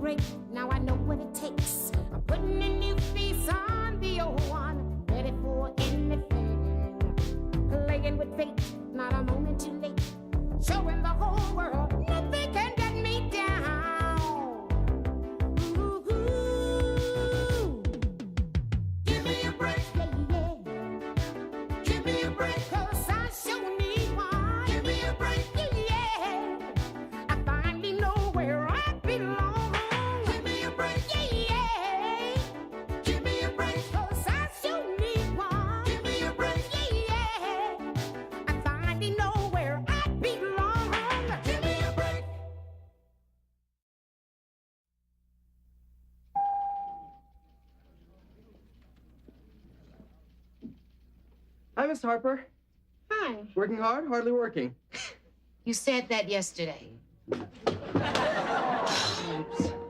break, now I know what it takes. I'm putting a new face on the old one, ready for anything. Playing with fate, not a moment too late. Showing the whole world nothing can get me down. Ooh, ooh. Give me a break, yeah, yeah. Give me a break, 'cause I sure need one. Give me a break, yeah, yeah. I finally know where I belong. Give me a break, yeah, yeah. Give me a break, 'cause I sure need one. Give me a break, yeah, yeah. I finally know where I belong. Give me a break. Hi, Miss Harper. Hi. Working hard, hardly working. You said that yesterday. Oops.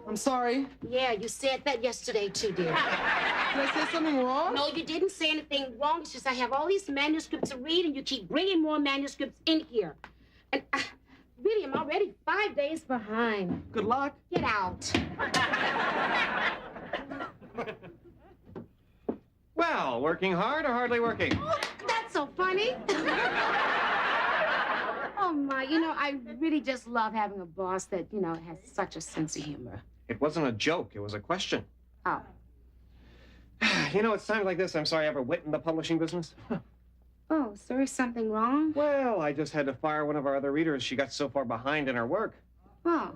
I'm sorry. Yeah, you said that yesterday too, dear. Did I say something wrong? No, you didn't say anything wrong. It's just I have all these manuscripts to read, and you keep bringing more manuscripts in here. And really, I'm already 5 days behind. Good luck. Get out. Well, working hard or hardly working? Oh, that's so funny. Oh, my. You know, I really just love having a boss that, you know, has such a sense of humor. It wasn't a joke. It was a question. Oh. You know, it's times like this I'm sorry I ever went in the publishing business. Oh, is there something wrong? Well, I just had to fire one of our other readers. She got so far behind in her work. Oh.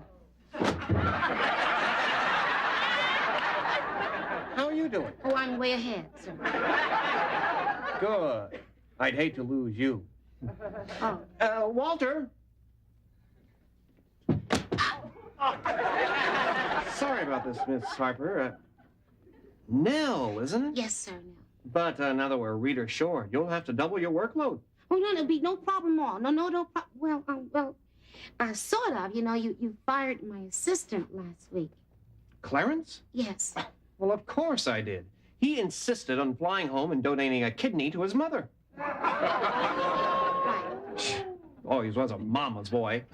How are you doing? Oh, I'm way ahead, sir. Good. I'd hate to lose you. Oh. Walter. Sorry about this, Miss Harper. Nell, isn't it? Yes, sir. No. But now that we're a reader short, you'll have to double your workload. Oh, no, there'll be no problem at all. No problem. Well, sort of. You know, you fired my assistant last week. Clarence? Yes. Well, of course I did. He insisted on flying home and donating a kidney to his mother. Right. Oh, he was a mama's boy.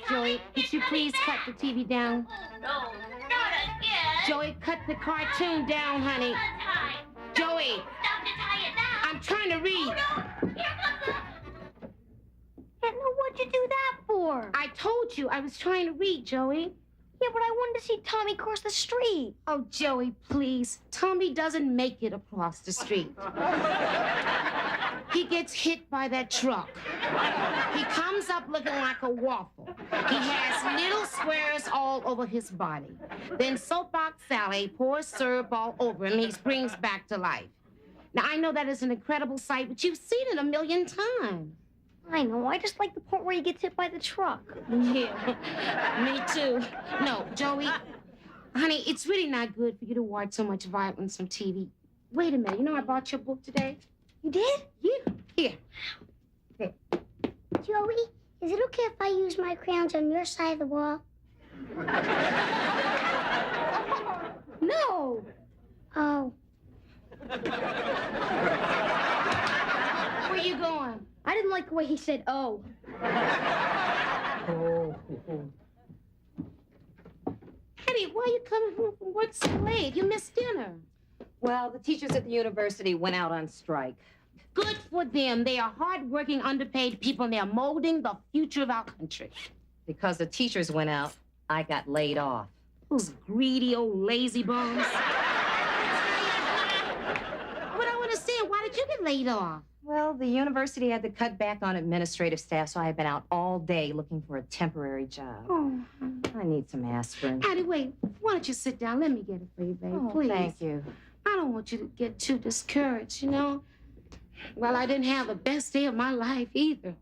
Joey, could you please cut the TV down? No, not again. Joey, cut the cartoon down, honey. Joey, Stop to tie it now. I'm trying to read. Oh, no. Here comes the... No, what'd you do that for? I told you I was trying to read, Joey. Yeah, but I wanted to see Tommy cross the street. Oh, Joey, please. Tommy doesn't make it across the street. He gets hit by that truck. He comes up looking like a waffle. He has little squares all over his body. Then Soapbox Sally pours syrup all over him and he springs back to life. Now, I know that is an incredible sight, but you've seen it a million times. I know, I just like the part where he gets hit by the truck. Yeah, me too. No, Joey, honey, it's really not good for you to watch so much violence on TV. Wait a minute, you know I bought your book today? You did? Yeah, here. Joey, is it okay if I use my crayons on your side of the wall? No. Oh. Where you going? I didn't like the way he said, oh. Hetty, why are you coming home from work so late? You missed dinner. Well, the teachers at the university went out on strike. Good for them. They are hardworking, underpaid people, and they are molding the future of our country. Because the teachers went out, I got laid off. Those greedy old lazy bums. But I want to say, why did you get laid off? Well, the university had to cut back on administrative staff, so I have been out all day looking for a temporary job. Oh, I need some aspirin. Hattie, wait. Why don't you sit down? Let me get it for you, babe. Oh, Please. thank you. I don't want you to get too discouraged, you know? Well, I didn't have the best day of my life either.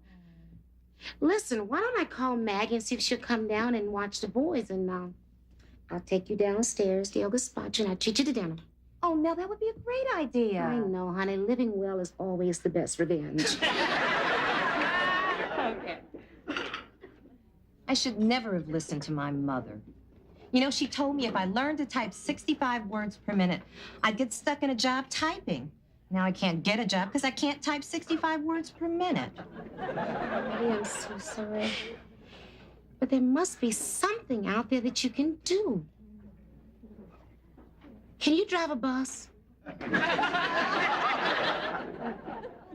Listen, why don't I call Maggie and see if she'll come down and watch the boys, and I'll take you downstairs. They'll go spot you, and I'll treat you to dinner. Oh, Nell, that would be a great idea. I know, honey. Living well is always the best revenge. Okay. I should never have listened to my mother. You know, she told me if I learned to type 65 words per minute, I'd get stuck in a job typing. Now I can't get a job because I can't type 65 words per minute. Marty, I'm so sorry. But there must be something out there that you can do. Can you drive a bus?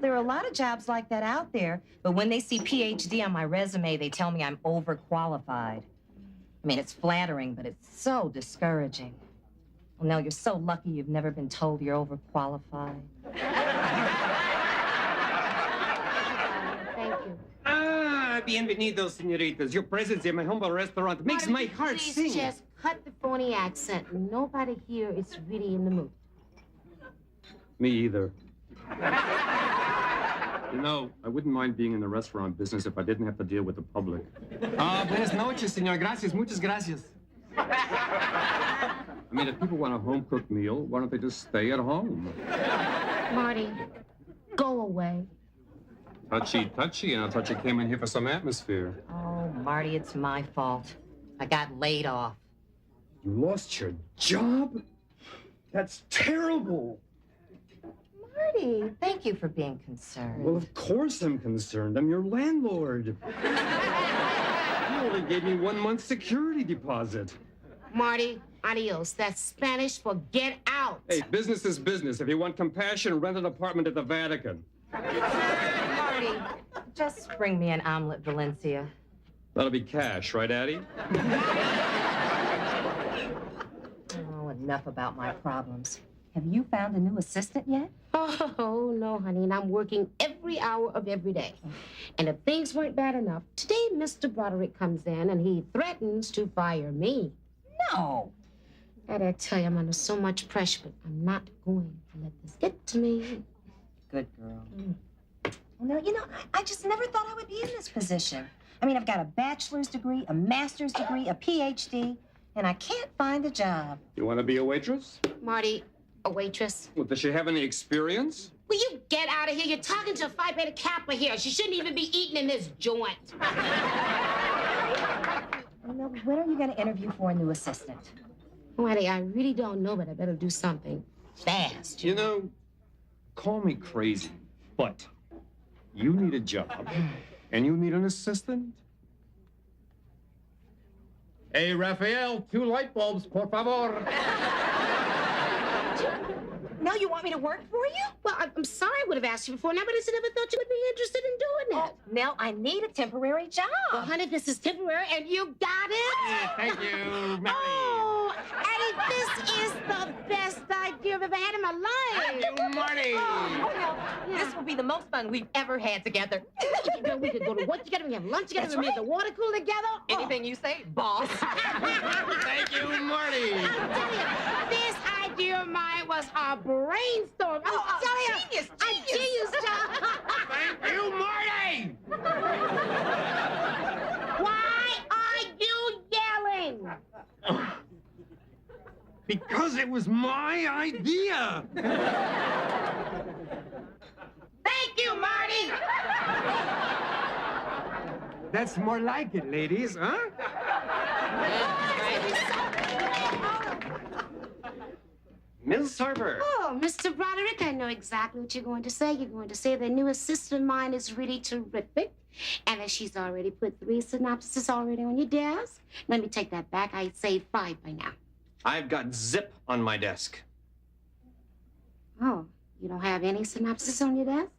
There are a lot of jobs like that out there, but when they see PhD on my resume, they tell me I'm overqualified. I mean, it's flattering, but it's so discouraging. Well, Nell, you're so lucky you've never been told you're overqualified. Thank you. Ah, bienvenidos, señoritas. Your presence in my humble restaurant makes my heart Please sing. just cut the phony accent. Nobody here is really in the mood. Me either. You know, I wouldn't mind being in the restaurant business if I didn't have to deal with the public. Buenas noches, señor. Gracias, muchas gracias. I mean, if people want a home-cooked meal, why don't they just stay at home? Marty, go away. Touchy, and I thought you came in here for some atmosphere. Oh, Marty, it's my fault. I got laid off. You lost your job? That's terrible. Marty, thank you for being concerned. Well, of course I'm concerned. I'm your landlord. You only gave me 1 month's security deposit. Marty, adios. That's Spanish for get out. Hey, business is business. If you want compassion, rent an apartment at the Vatican. Marty, just bring me an omelet Valencia. That'll be cash, right, Addie? Oh, enough about my problems. Have you found a new assistant yet? Oh, no, honey, and I'm working every hour of every day. And if things weren't bad enough, today Mr. Broderick comes in and he threatens to fire me. No. I tell you, I'm under so much pressure, but I'm not going to let this get to me. Good girl. Well, now, you know, I just never thought I would be in this position. I mean, I've got a bachelor's degree, a master's degree, a PhD, and I can't find a job. You want to be a waitress? Marty, a waitress. Well, does she have any experience? Will you get out of here? You're talking to a Phi Beta Kappa here. She shouldn't even be eating in this joint. Well, now, when are you going to interview for a new assistant? Marty, I really don't know, but I better do something fast. You know, call me crazy, but you need a job, and you need an assistant. Hey, Rafael, 2 light bulbs, por favor. Now you want me to work for you? Well, I'm sorry I would have asked you before now, but I just never thought you would be interested in doing that. Nell, I need a temporary job. Well, honey, this is temporary, and you got it. Thank you, Mary. Oh, Eddie, this is the best idea I've ever had in my life. Thank you, Marty. This will be the most fun we've ever had together. We could go to work together, we can have lunch together, That's we can have the water cooler together. Anything you say, boss. Thank you, Marty. I'm telling you, this idea of mine was a brainstorm. I'm telling you, a genius job. Thank you, Marty. Why are you yelling? Because it was my idea. Thank you, Marty. That's more like it, ladies, huh? Ms. Harper. Oh, Mr. Broderick, I know exactly what you're going to say. You're going to say the new assistant of mine is really terrific, and that she's already put 3 synopses already on your desk. Let me take that back. I'd say 5 by now. I've got zip on my desk. Oh, you don't have any synopsis on your desk?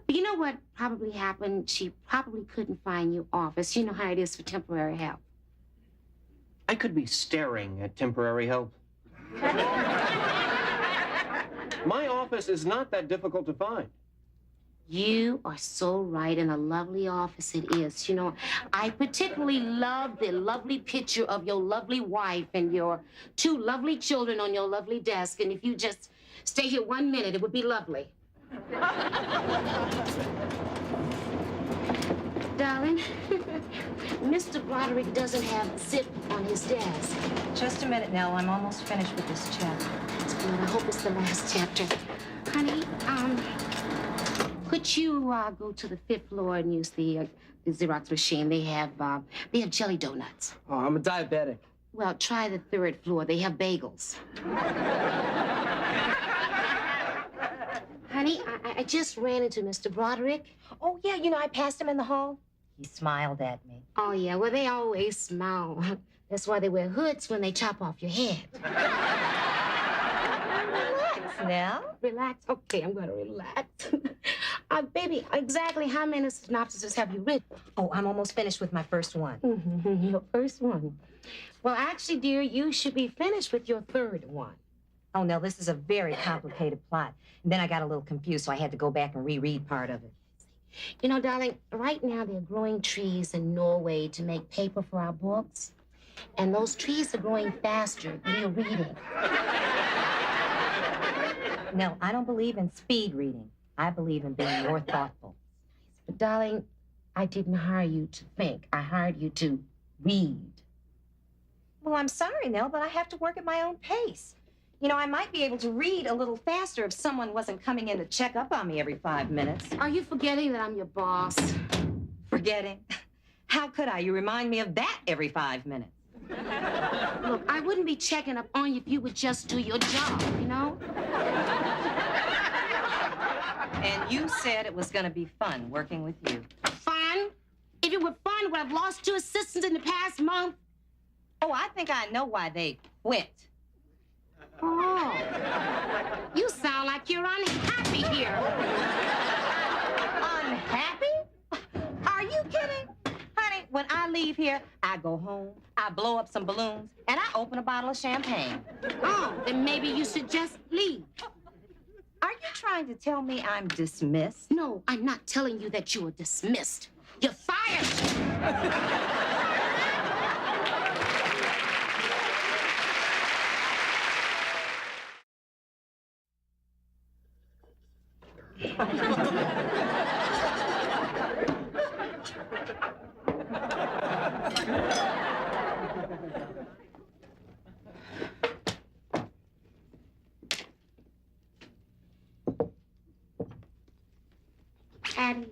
But you know what probably happened? She probably couldn't find your office. You know how it is for temporary help. I could be staring at temporary help. My office is not that difficult to find. You are so right, and a lovely office it is. You know, I particularly love the lovely picture of your lovely wife and your 2 lovely children on your lovely desk. And if you just stay here 1 minute, it would be lovely. Darling, Mr. Broderick doesn't have zip on his desk. Just a minute, Nell. I'm almost finished with this chapter. That's good. I hope it's the last chapter. Honey, could you go to the 5th floor and use the Xerox machine? They have jelly donuts. Oh, I'm a diabetic. Well, try the 3rd floor. They have bagels. Honey, I just ran into Mr. Broderick. Oh, yeah, you know, I passed him in the hall. He smiled at me. Oh, yeah, well, they always smile. That's why they wear hoods when they chop off your head. Relax now. Relax? Okay, I'm gonna relax. Baby, exactly how many synopsises have you written? Oh, I'm almost finished with my first one. Your first one. Well, actually, dear, you should be finished with your third one. Oh, no, this is a very complicated plot. And then I got a little confused, so I had to go back and reread part of it. You know, darling, right now they're growing trees in Norway to make paper for our books. And those trees are growing faster than you're reading. No, I don't believe in speed reading. I believe in being more thoughtful. But, darling, I didn't hire you to think. I hired you to read. Well, I'm sorry, Nell, but I have to work at my own pace. You know, I might be able to read a little faster if someone wasn't coming in to check up on me every 5 minutes. Are you forgetting that I'm your boss? Forgetting? How could I? You remind me of that every 5 minutes. Look, I wouldn't be checking up on you if you would just do your job, you know? And you said it was going to be fun working with you. Fun? If it were fun, would I have lost 2 assistants in the past month? Oh, I think I know why they quit. Oh. You sound like you're unhappy here. Unhappy? Are you kidding? Honey, when I leave here, I go home, I blow up some balloons, and I open a bottle of champagne. Oh, then maybe you should just leave. Are you trying to tell me I'm dismissed? No, I'm not telling you that you are dismissed. You're fired. Addie.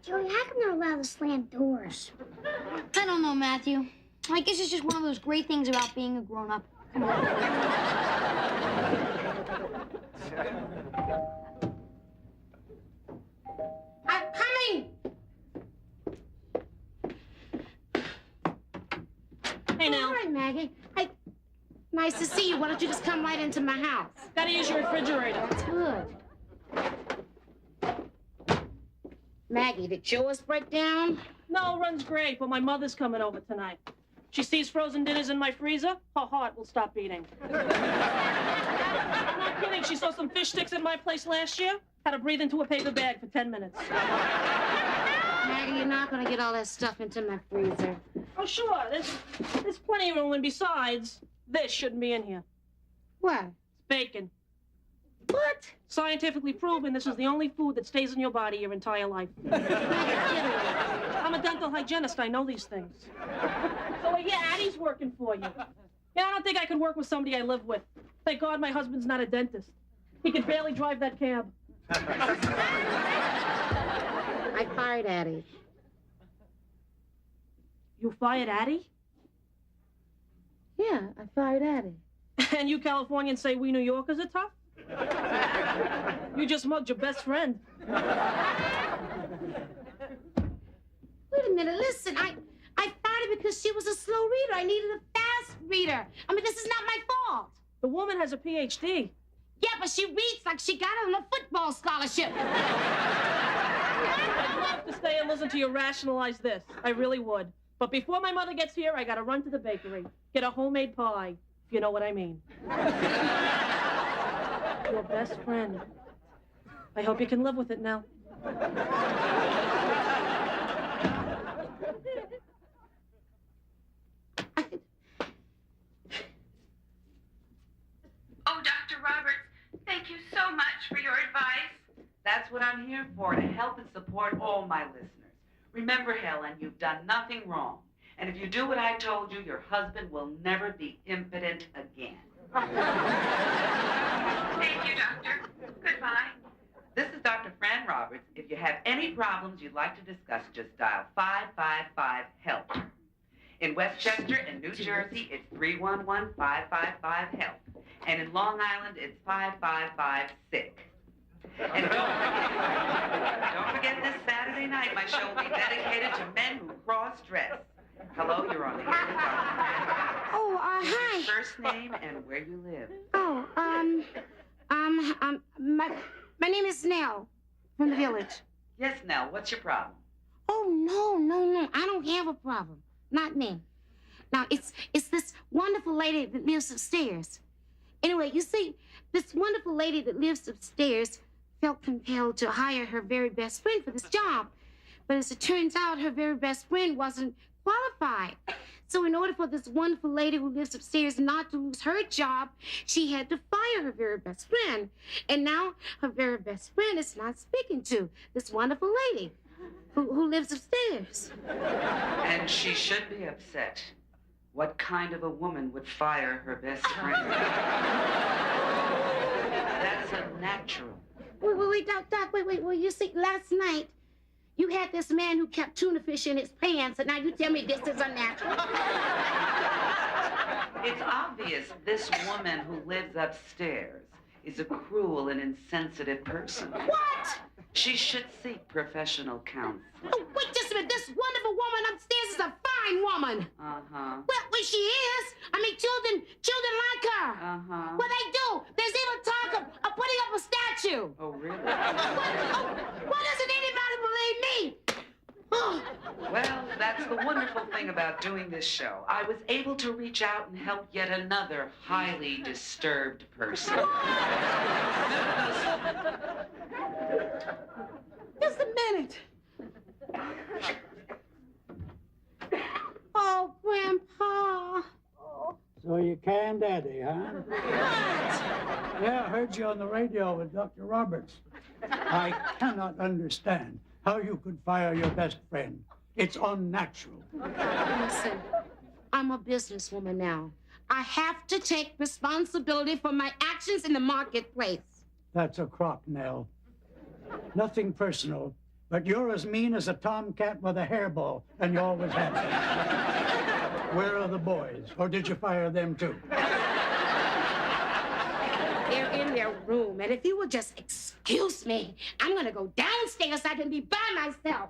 Joey, how come they're allowed to slam doors? I don't know, Matthew. I guess it's just one of those great things about being a grown-up. Come on. I'm coming! Hey, now. All right, Maggie. Hey, nice to see you. Why don't you just come right into my house? Gotta use your refrigerator. That's good. Maggie, did yours break down? No, runs great, but my mother's coming over tonight. She sees frozen dinners in my freezer, her heart will stop beating. I'm not kidding. She saw some fish sticks at my place last year. Had to breathe into a paper bag for 10 minutes. Maggie, you're not gonna get all that stuff into my freezer. Oh, sure. There's plenty of room, and besides, this shouldn't be in here. What? It's bacon. What? Scientifically proven this is the only food that stays in your body your entire life. I'm a dental hygienist. I know these things. So, yeah, Addie's working for you. Yeah, I don't think I could work with somebody I live with. Thank God my husband's not a dentist. He could barely drive that cab. I fired Addie. You fired Addie? Yeah, I fired Addie. And you Californians say we New Yorkers are tough? You just mugged your best friend. Wait a minute, listen, I fired her because she was a slow reader. I needed a fast reader. I mean, this is not my fault. The woman has a PhD. Yeah, but she reads like she got it on a football scholarship. I'd love to stay and listen to you rationalize this. I really would. But before my mother gets here, I gotta run to the bakery. Get a homemade pie, if you know what I mean. Your best friend. I hope you can live with it now. I'm here for, to help and support all my listeners. Remember, Helen, you've done nothing wrong. And if you do what I told you, your husband will never be impotent again. Thank you, Doctor. Goodbye. This is Dr. Fran Roberts. If you have any problems you'd like to discuss, just dial 555-HELP. In Westchester and New Jersey, it's 311-555-HELP. And in Long Island, it's 555-SICK. And don't forget this Saturday night, my show will be dedicated to men who cross-dress. Hello, you're on the air with Dr. Fran Roberts. Oh, Your hi. first name and where you live. Oh, my name is Nell from the village. Yes, Nell, what's your problem? Oh, no. I don't have a problem. Not me. Now, it's this wonderful lady that lives upstairs. Anyway, you see, this wonderful lady that lives upstairs felt compelled to hire her very best friend for this job. But as it turns out, her very best friend wasn't qualified. So in order for this wonderful lady who lives upstairs not to lose her job, she had to fire her very best friend. And now her very best friend is not speaking to this wonderful lady who lives upstairs. And she should be upset. What kind of a woman would fire her best friend? That's unnatural. Wait, Doc, wait. Well, you see, last night, you had this man who kept tuna fish in his pants, and now you tell me this is unnatural? It's obvious this woman who lives upstairs is a cruel and insensitive person. What? She should seek professional counsel. Oh, wait just a minute. This wonderful woman upstairs is a fine woman. Uh-huh. Well, she is. I mean, children like her. Uh-huh. Well, they do. There's even talk of putting up a statue. Oh, really? Why doesn't anybody believe me? Oh. Well, that's the wonderful thing about doing this show. I was able to reach out and help yet another highly disturbed person. Just a minute. Oh, Grandpa. So you canned Eddie, huh? What? Yeah, I heard you on the radio with Dr. Roberts. I cannot understand how you could fire your best friend. It's unnatural. Listen, I'm a businesswoman now. I have to take responsibility for my actions in the marketplace. That's a crock, Nell. Nothing personal, but you're as mean as a tomcat with a hairball, and you always have been. Where are the boys? Or did you fire them too? They're in their room, and if you will just excuse me, I'm gonna go downstairs so I can be by myself.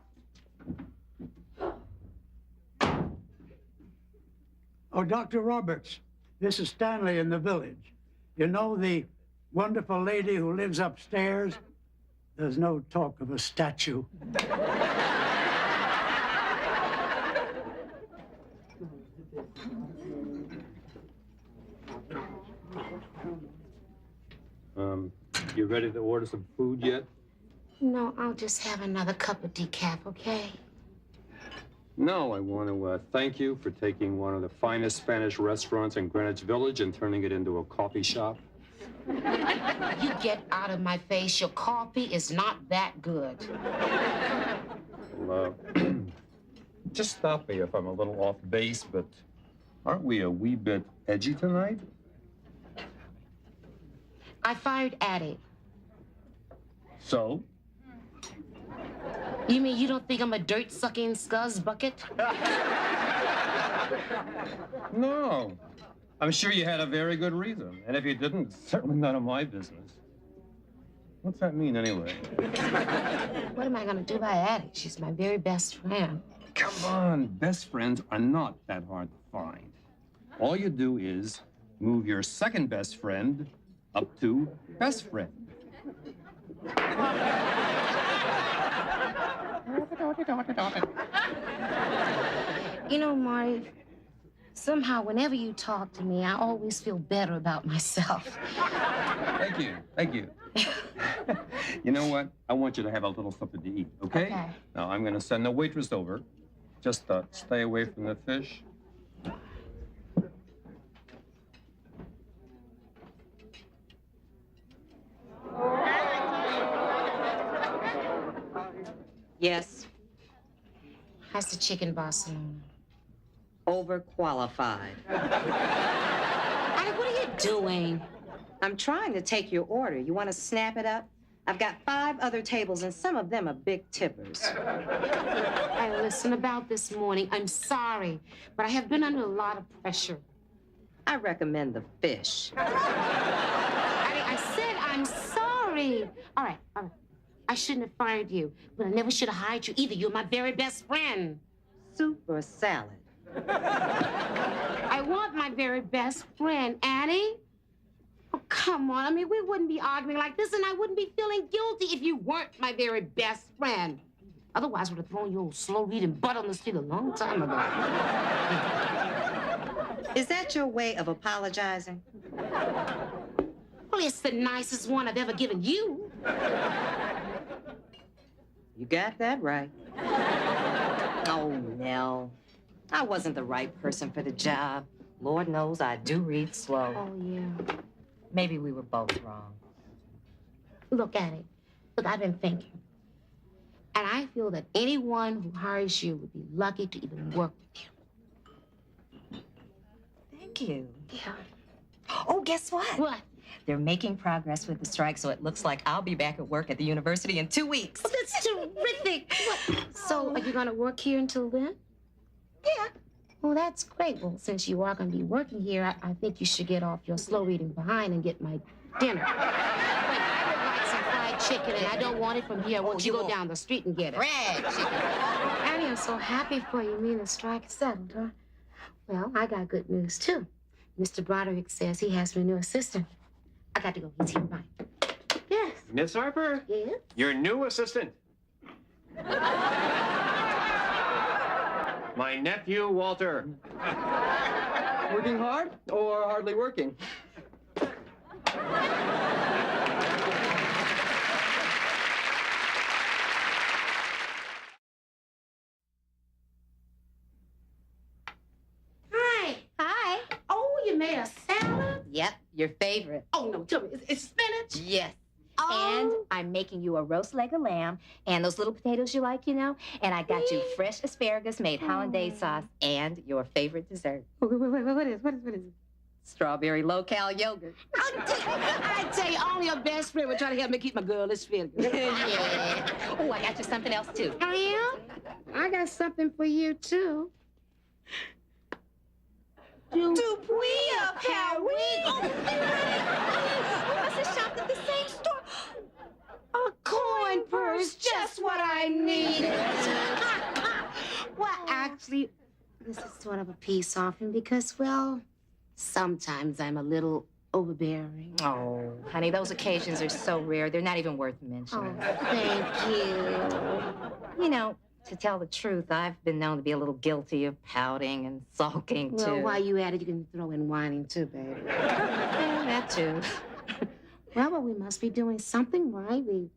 Oh, Dr. Roberts, this is Stanley in the village. You know the wonderful lady who lives upstairs? There's no talk of a statue. You ready to order some food yet? No, I'll just have another cup of decaf, okay? No, I want to thank you for taking one of the finest Spanish restaurants in Greenwich Village and turning it into a coffee shop. You get out of my face. Your coffee is not that good. Well, just stop me if I'm a little off base, but aren't we a wee bit edgy tonight? I fired Addie. So? You mean you don't think I'm a dirt-sucking scuzz bucket? No. I'm sure you had a very good reason. And if you didn't, it's certainly none of my business. What's that mean, anyway? What am I gonna do by Addie? She's my very best friend. Come on. Best friends are not that hard to find. All you do is move your second best friend up to best friend. You know, Marty, somehow whenever you talk to me, I always feel better about myself. Thank you. Thank you. You know what? I want you to have a little something to eat, okay? Okay. Now, I'm going to send the waitress over. Just stay away from the fish. Yes, How's the chicken Barcelona? overqualified. Annie, what are you doing? I'm trying to take your order. You want to snap it up? I've got 5 other tables, and some of them are big tippers. Hey, listen, about this morning, I'm sorry, but I have been under a lot of pressure. I recommend the fish. I said I'm sorry. All right. I shouldn't have fired you, but I never should have hired you either. You're my very best friend. Soup or salad? I want my very best friend, Annie. Oh, come on. I mean, we wouldn't be arguing like this, and I wouldn't be feeling guilty if you weren't my very best friend. Otherwise, I would have thrown your old slow-reading butt on the street a long time ago. Is that your way of apologizing? Well, it's the nicest one I've ever given you. You got that right. Oh, Nell. I wasn't the right person for the job. Lord knows I do read slow. Oh, yeah. Maybe we were both wrong. Look, Annie. Look, I've been thinking. And I feel that anyone who hires you would be lucky to even work with you. Thank you. Yeah. Oh, guess what? What? They're making progress with the strike, so it looks like I'll be back at work at the university in 2 weeks. Oh, that's terrific. What? So, are you going to work here until then? Yeah. Well, that's great. Well, since you are going to be working here, I think you should get off your slow reading behind and get my dinner. Wait, I would like some fried chicken, and I don't want it from here. I want you to go down the street and get it. Fried chicken. Annie, I'm so happy for you. Me and the strike is settled, huh? Well, I got good news, too. Mr. Broderick says he has me a new assistant. I got to go. He's here. Bye. Yes. Miss Harper? Yes? Your new assistant. My nephew, Walter. Working hard or hardly working? Hi. Hi. Oh, you made a salad? Yep, your favorite. Oh, no, tell me. It's spinach? Yes. Oh. And I'm making you a roast leg of lamb and those little potatoes you like, you know. And I got you fresh asparagus made hollandaise sauce and your favorite dessert. What is it? Strawberry low-cal yogurt. I tell you, only a best friend would try to help me keep my girlish figure. Yeah. Oh, I got you something else, too. Oh, yeah? I got something for you, too. Do we have Paris? Oh, we must have shopped at the same store. A coin purse, just what I needed. Well, actually, this is sort of a peace offering because, well, sometimes I'm a little overbearing. Oh, honey, those occasions are so rare. They're not even worth mentioning. Oh, thank you. You know, to tell the truth, I've been known to be a little guilty of pouting and sulking, too. Well, while you at it, you can throw in whining, too, baby. Yeah, that, too. Well, we must be doing something right. We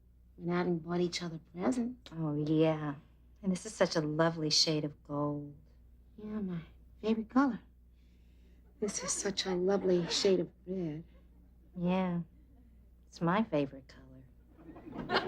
not even bought each other presents. Oh, yeah. And this is such a lovely shade of gold. Yeah, my favorite color. This is such a lovely shade of red. Yeah. It's my favorite color.